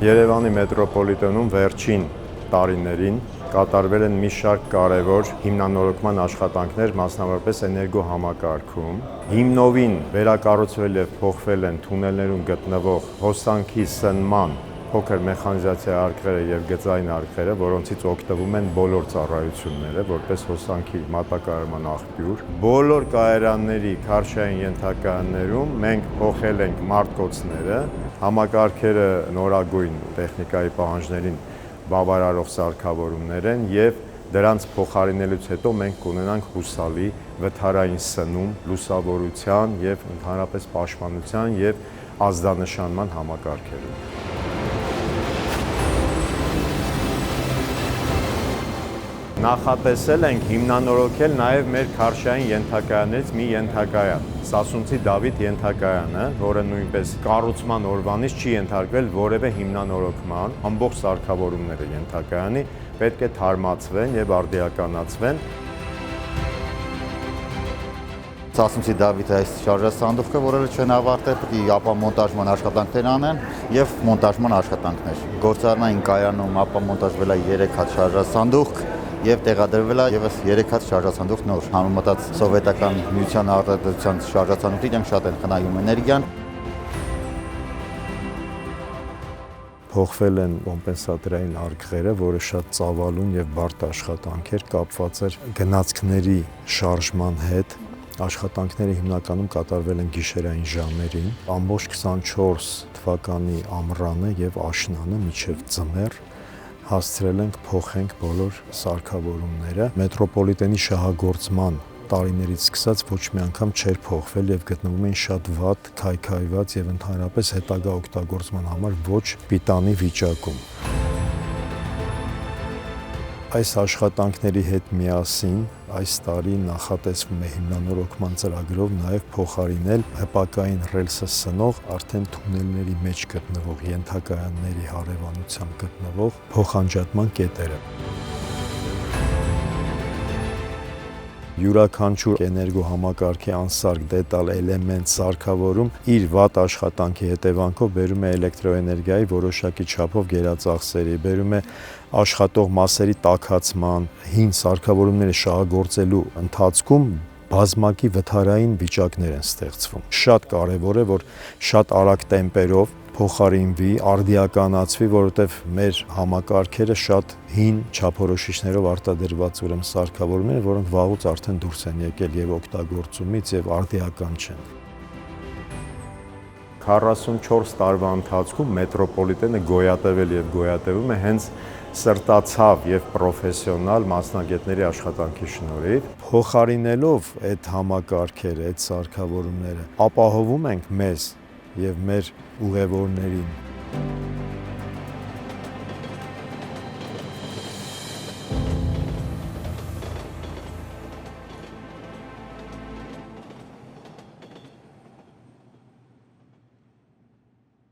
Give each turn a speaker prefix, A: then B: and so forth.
A: Երևանի մետրոպոլիտենում վերջին տարիներին կատարվել են մի շարք կարևոր հիմնանորոգման աշխատանքներ, մասնավորապես էներգոհամակարգում։ Հիմնովին վերակառուցվել եւ փոխվել են թունելներում գտնվող հոսանքի սնման փոքր մեխանիզացիա արկղերը եւ գծային արկղերը, որոնցից օգտվում են բոլոր ծառայությունները, որպես հոսանքի մատակարարման աղբյուր։ Բոլոր կայարանների քարշային ենթակայաններում մենք փոխել ենք մարտկոցները, համակարգերը նորագույն տեխնիկայի պահանջներին բավարարող սարքավորումներ են եւ դրանց փոխարինելուց հետո մենք կունենանք հուսալի վթարային սնում, լուսավորության եւ ընդհանրապես պաշտպանության եւ ազդանշանման համակարգերում։ Նախատեսել ենք հիմնանորոգել նաև մեր քարշային ենթակայաններից մի ենթակայան, Սասունցի Դավիթ ենթակայանը, որը նույնպես կառուցման օրվանից չի ենթարկվել որևէ հիմնանորոգման, ամբողջ սարքավորումները ենթակայանի պետք է թարմացվեն եւ արդիականացվեն։
B: Սասունցի Դավիթ այս շարժասանդուղքը, որը չեն ավարտել, պետք է ապամոնտաժման աշխատանքներ անեն եւ մոնտաժման աշխատանքներ։ Գործարանային կայանում ապամոնտաժվել է 3 հատ շարժասանդուղք եւ տեղադրվել է եւս 3 հատ շարժասանդուղք նոր համեմատած սովետական միության արտադրության շարժասանդուղքից դեմ շատ են խնայում էներգիան։
A: Փոխվել են կոմպենսատորային արկղերը, որը շատ ծավալուն եւ բարդ աշխատանք էր, կապված էր գնացքների շարժման հետ։ Աշխատանքները հիմնականում կատարվել են գիշերային ժամերին, ամբողջ 24 թվականի ամռանը եւ աշնանը մինչեւ ձմեռ հասցրել ենք փոխենք բոլոր սարքավորումները։ Մետրոպոլիտենի շահագործման տարիներից սկսած ոչ մի անգամ չէր փոխվել եւ գտնվում էին շատ վատ, քայքայված եւ ընդհանրապես հետագա օգտագործման համար ոչ պիտանի վիճակում։ Այս աշխատանքների հետ միասին այս տարի նախատեսվում է հիմնանորոգման ծրագրով նաև փոխարինել հպակային ռելսը սնող արդեն թունելների մեջ գտնվող ենթակայանների հարևանությամբ գտնվող փոխանջատման կետերը։ Յուրաքանչյուր էներգոհամակարգի անսարք դետալ էլեմենտ սարքավորում իր վատ աշխատանքի հետևանքով բերում է էլեկտրոէներգիայի որոշակի չափով գերածախսերի, բերում է աշխատող մասերի տաքացման, հին սարքավորումները շահագործելու ընթացքում բազմակի վթարային վիճակներ են ստեղծվում։ Շատ կարևոր է, որ շատ արագ տեմպերով փոխարինվի, արդիականացվի, որովհետև մեր համակարգերը շատ հին չափորոշիչներով արտադրված ուրեմն սարքավորումներ, որոնք վաղուց արդեն դուրս են եկել եւ օգտագործումից եւ արդիական չեն։ 44 տարվա ընթացքում մետրոպոլիտենը գոյատևել եւ գոյատևում է հենց սրտացավ եւ պրոֆեսիոնալ մասնագետների աշխատանքի շնորհիվ։ Փոխարինելով այդ համակարգերը, այդ սարքավորումները, ապահովում ենք մեզ եւ մեր ուղևորներին